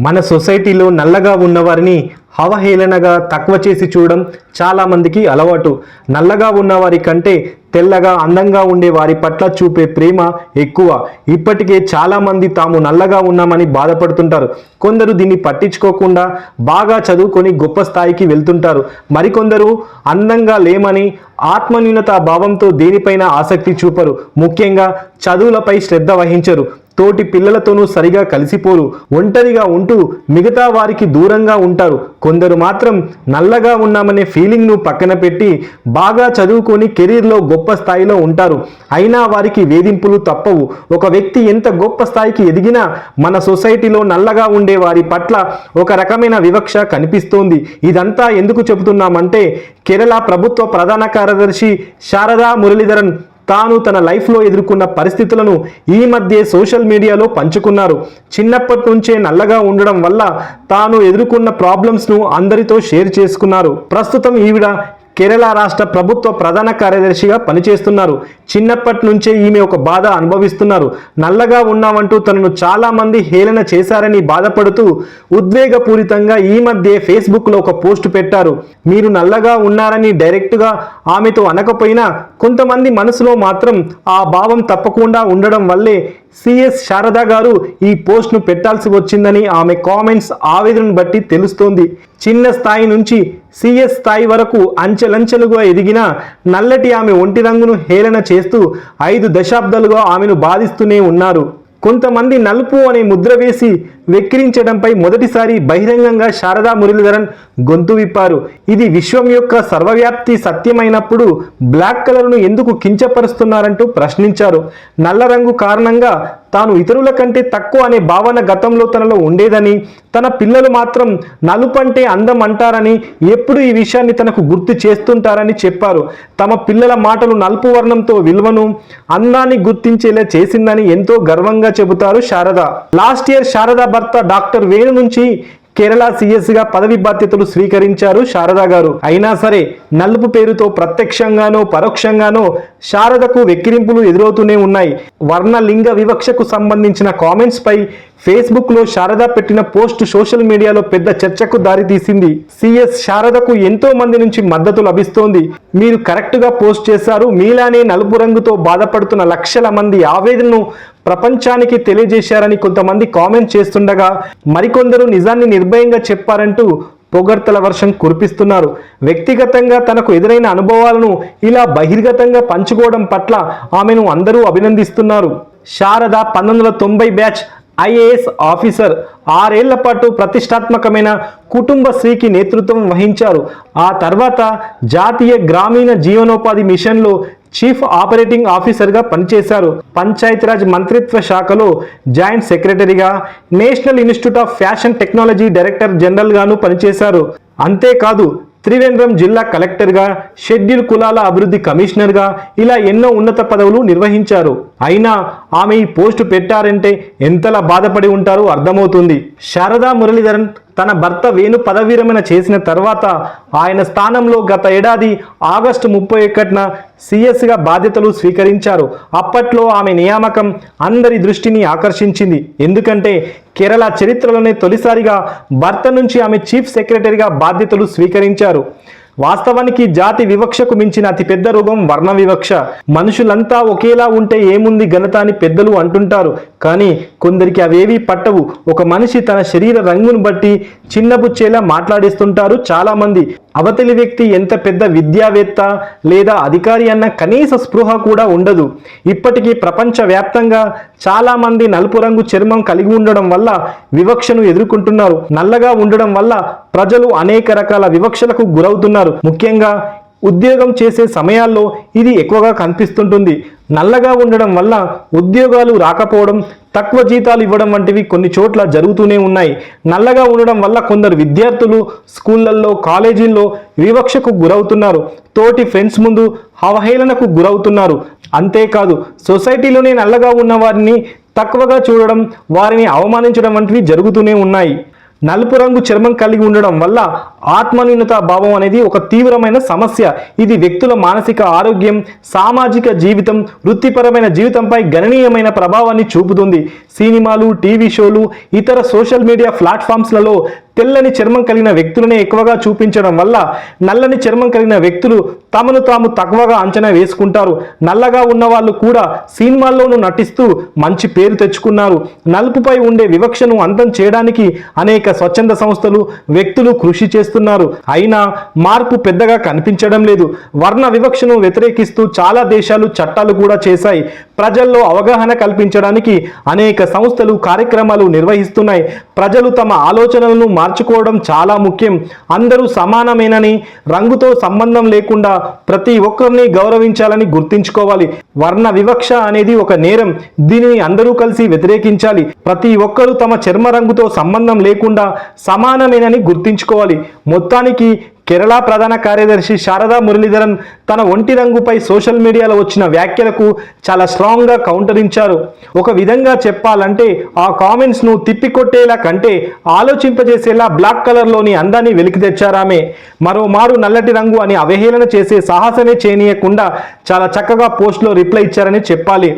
మన సొసైటీలో నల్లగా ఉన్నవారిని అవహేళనగా తక్కువ చేసి చూడడం చాలామందికి అలవాటు. నల్లగా ఉన్నవారి కంటే తెల్లగా అందంగా ఉండే వారి పట్ల చూపే ప్రేమ ఎక్కువ. ఇప్పటికే చాలామంది తాము నల్లగా ఉన్నామని బాధపడుతుంటారు. కొందరు దీన్ని పట్టించుకోకుండా బాగా చదువుకొని గొప్ప స్థాయికి వెళ్తుంటారు. మరికొందరు అందంగా లేమని ఆత్మన్యూనతా భావంతో దేనిపైన ఆసక్తి చూపరు. ముఖ్యంగా చదువులపై శ్రద్ధ వహించరు. తోటి పిల్లలతోనూ సరిగా కలిసిపోరు. ఒంటరిగా ఉంటూ మిగతా వారికి దూరంగా ఉంటారు. కొందరు మాత్రం నల్లగా ఉన్నామనే ఫీలింగ్ను పక్కన పెట్టి బాగా చదువుకొని కెరీర్లో గొప్ప స్థాయిలో ఉంటారు. అయినా వారికి వేధింపులు తప్పవు. ఒక వ్యక్తి ఎంత గొప్ప స్థాయికి ఎదిగినా మన సొసైటీలో నల్లగా ఉండే వారి పట్ల ఒక రకమైన వివక్ష కనిపిస్తోంది. ఇదంతా ఎందుకు చెబుతున్నామంటే, కేరళ ప్రభుత్వ ప్రధాన కార్యదర్శి శారదా మురళీధరన్ తాను తన లైఫ్లో ఎదుర్కొన్న పరిస్థితులను ఈ మధ్య సోషల్ మీడియాలో పంచుకున్నారు. చిన్నప్పటి నుంచే నల్లగా ఉండడం వల్ల తాను ఎదుర్కొన్న ప్రాబ్లమ్స్ను అందరితో షేర్ చేసుకున్నారు. ప్రస్తుతం ఈవిడ కేరళ రాష్ట్ర ప్రభుత్వ ప్రధాన కార్యదర్శిగా పనిచేస్తున్నారు. చిన్నప్పటి నుంచే ఈమె ఒక బాధ అనుభవిస్తున్నారు. నల్లగా ఉన్నామంటూ తనను చాలా మంది హేళన చేశారని బాధపడుతూ ఉద్వేగపూరితంగా ఈ మధ్య ఫేస్బుక్లో ఒక పోస్ట్ పెట్టారు. మీరు నల్లగా ఉన్నారని డైరెక్ట్గా ఆమెతో అనకపోయినా కొంతమంది మనసులో మాత్రం ఆ భావం తప్పకుండా ఉండడం వల్లే సిఎస్ శారదా గారు ఈ పోస్ట్ను పెట్టాల్సి వచ్చిందని ఆమె కామెంట్స్ ఆవేదనను బట్టి తెలుస్తోంది. చిన్న స్థాయి నుంచి సిఎస్ స్థాయి వరకు అంచెలంచెలుగా ఎదిగిన నల్లటి ఆమె ఒంటి రంగును హేళన చేస్తూ 5 దశాబ్దాలుగా ఆమెను బాధిస్తూనే ఉన్నారు. కొంతమంది నలుపు అనే ముద్ర వేసి వెక్కిరించడంపై మొదటిసారి బహిరంగంగా శారదా మురళీధరన్ గొంతు విప్పారు. ఇది విశ్వం యొక్క సర్వవ్యాప్తి సత్యమైనప్పుడు బ్లాక్ కలర్ను ఎందుకు కించపరుస్తున్నారంటూ ప్రశ్నించారు. నల్ల రంగు కారణంగా తాను ఇతరుల కంటే తక్కువ అనే భావన గతంలో తనలో ఉండేదని, తన పిల్లలు మాత్రం నలుపంటే అందం అంటారని ఎప్పుడు ఈ విషయాన్ని తనకు గుర్తు చేస్తుంటారని చెప్పారు. తమ పిల్లల మాటలు నలుపు వర్ణంతో విలువను, అందాన్ని గుర్తించేలా చేసిందని ఎంతో గర్వంగా చెబుతారు శారద. లాస్ట్ ఇయర్ శారద భర్త డాక్టర్ వేణు నుంచి కేరళ సిఎస్గా పదవి బాధ్యతలు స్వీకరించారు శారదా గారు. అయినా సరే నలుపు పేరుతో ప్రత్యక్షంగానో పరోక్షంగానో శారదకు వెక్కిరింపులు ఎదురవుతూనే ఉన్నాయి. వర్ణ లింగ వివక్షకు సంబంధించిన కామెంట్స్ పై ఫేస్బుక్లో శారద పెట్టిన పోస్ట్ సోషల్ మీడియాలో పెద్ద చర్చకు దారితీసింది. సిఎస్ శారదకు ఎంతో మంది నుంచి మద్దతు లభిస్తోంది. మీరు కరెక్ట్గా పోస్ట్ చేశారు, మీలానే నలుపు రంగుతో బాధపడుతున్న లక్షల మంది ఆవేదనను ప్రపంచానికి తెలియజేశారని కొంతమంది కామెంట్ చేస్తుండగా, మరికొందరు నిజాన్ని నిర్భయంగా చెప్పారంటూ పొగడ్తల వర్షం కురిపిస్తున్నారు. వ్యక్తిగతంగా తనకు ఎదురైన అనుభవాలను ఇలా బహిర్గతంగా పంచుకోవడం పట్ల ఆమెను అందరూ అభినందిస్తున్నారు. Sharada 1990 batch IAS officer. 6 ఏళ్ల పాటు ప్రతిష్టాత్మకమైన కుటుంబశ్రీకి నేతృత్వం వహించారు. ఆ తర్వాత జాతీయ గ్రామీణ జీవనోపాధి మిషన్లో చీఫ్ ఆపరేటింగ్ ఆఫీసర్గా పనిచేశారు. పంచాయతీరాజ్ మంత్రిత్వ శాఖలో జాయింట్ సెక్రటరీగా, National Institute of Fashion Technology director జనరల్గాను పనిచేశారు. అంతేకాదు త్రివేంద్రం జిల్లా కలెక్టర్గా, షెడ్యూల్ కులాల అభివృద్ధి కమిషనర్గా ఇలా ఎన్నో ఉన్నత పదవులు నిర్వహించారు. అయినా ఆమె ఈ పోస్టు పెట్టారంటే ఎంతలా బాధపడి ఉంటారో అర్థమవుతుంది. శారదా మురళీధరన్ తన భర్త వేణు పదవీ విరమణ చేసిన తర్వాత ఆయన స్థానంలో గత ఏడాది ఆగస్టు 31న సిఎస్గా బాధ్యతలు స్వీకరించారు. అప్పట్లో ఆమె నియామకం అందరి దృష్టిని ఆకర్షించింది. ఎందుకంటే కేరళ చరిత్రలోనే తొలిసారిగా భర్త నుంచి ఆమె చీఫ్ సెక్రటరీగా బాధ్యతలు స్వీకరించారు. వాస్తవానికి జాతి వివక్షకు మించిన అతిపెద్ద రోగం వర్ణ వివక్ష. మనుషులంతా ఒకేలా ఉంటే ఏముంది ఘనత అని పెద్దలు అంటుంటారు. కానీ కొందరికి అవేవీ పట్టవు. ఒక మనిషి తన శరీర రంగును బట్టి చిన్నబుచ్చేలా మాట్లాడేస్తుంటారు చాలామంది. అవతలి వ్యక్తి ఎంత పెద్ద విద్యావేత్త లేదా అధికారి అన్న కనీస స్పృహ కూడా ఉండదు. ఇప్పటికీ ప్రపంచవ్యాప్తంగా చాలామంది నలుపు రంగు చర్మం కలిగి ఉండడం వల్ల వివక్షను ఎదుర్కొంటున్నారు. నల్లగా ఉండడం వల్ల ప్రజలు అనేక రకాల వివక్షలకు గురవుతున్నారు. ముఖ్యంగా ఉద్యోగం చేసే సమయాల్లో ఇది ఎక్కువగా కనిపిస్తుంటుంది. నల్లగా ఉండడం వల్ల ఉద్యోగాలు రాకపోవడం, తక్కువ జీతాలు ఇవ్వడం వంటివి కొన్ని చోట్ల జరుగుతూనే ఉన్నాయి. నల్లగా ఉండడం వల్ల కొందరు విద్యార్థులు స్కూళ్ళల్లో, కాలేజీల్లో వివక్షకు గురవుతున్నారు. తోటి ఫ్రెండ్స్ ముందు అవహేళనకు గురవుతున్నారు. అంతేకాదు సొసైటీలోనే నల్లగా ఉన్న వారిని తక్కువగా చూడడం, వారిని అవమానించడం వంటివి జరుగుతూనే ఉన్నాయి. నలుపు రంగు చర్మం కలిగి ఉండడం వల్ల ఆత్మన్యూనత భావం అనేది ఒక తీవ్రమైన సమస్య. ఇది వ్యక్తుల మానసిక ఆరోగ్యం, సామాజిక జీవితం, వృత్తిపరమైన జీవితంపై గణనీయమైన ప్రభావాన్ని చూపుతుంది. సినిమాలు, టీవీ షోలు, ఇతర సోషల్ మీడియా ప్లాట్ఫామ్స్లలో తెల్లని చర్మం కలిగిన వ్యక్తులనే ఎక్కువగా చూపించడం వల్ల నల్లని చర్మం కలిగిన వ్యక్తులు తమను తాము తక్కువగా అంచనా వేసుకుంటారు. నల్లగా ఉన్న వాళ్ళు కూడా సినిమాల్లోనూ నటిస్తూ మంచి పేరు తెచ్చుకున్నారు. నలుపుపై ఉండే వివక్షను అంతం చేయడానికి అనేక స్వచ్ఛంద సంస్థలు, వ్యక్తులు కృషి చేస్తున్నారు. అయినా మార్పు పెద్దగా కనిపించడం లేదు. వర్ణ వివక్షను వ్యతిరేకిస్తూ చాలా దేశాలు చట్టాలు కూడా చేశాయి. ప్రజల్లో అవగాహన కల్పించడానికి అనేక సంస్థలు కార్యక్రమాలు నిర్వహిస్తున్నాయి. ప్రజలు తమ ఆలోచనలను మార్చుకోవడం చాలా ముఖ్యం. అందరూ సమానమేనని, రంగుతో సంబంధం లేకుండా ప్రతి ఒక్కరిని గౌరవించాలని గుర్తుంచుకోవాలి. వర్ణ వివక్ష అనేది ఒక నేరం. దీనిని అందరూ కలిసి వ్యతిరేకించాలి. ప్రతి ఒక్కరూ తమ చర్మ రంగుతో సంబంధం లేకుండా సమానమేనని గుర్తుంచుకోవాలి. మొత్తానికి కేరళ ప్రధాన కార్యదర్శి శారదా మురళీధరన్ తన ఒంటి రంగుపై సోషల్ మీడియాలో వచ్చిన వ్యాఖ్యలకు చాలా స్ట్రాంగ్గా కౌంటర్ ఇచ్చారు. ఒక విధంగా చెప్పాలంటే ఆ కామెంట్స్ను తిప్పికొట్టేలా కంటే ఆలోచింపజేసేలా బ్లాక్ కలర్లోని అందాన్ని వెలికి తెచ్చారామె. మరోమారు నల్లటి రంగు అని అవహేళన చేసే సాహసమే చేయనీయకుండా చాలా చక్కగా పోస్ట్లో రిప్లై ఇచ్చారని చెప్పాలి.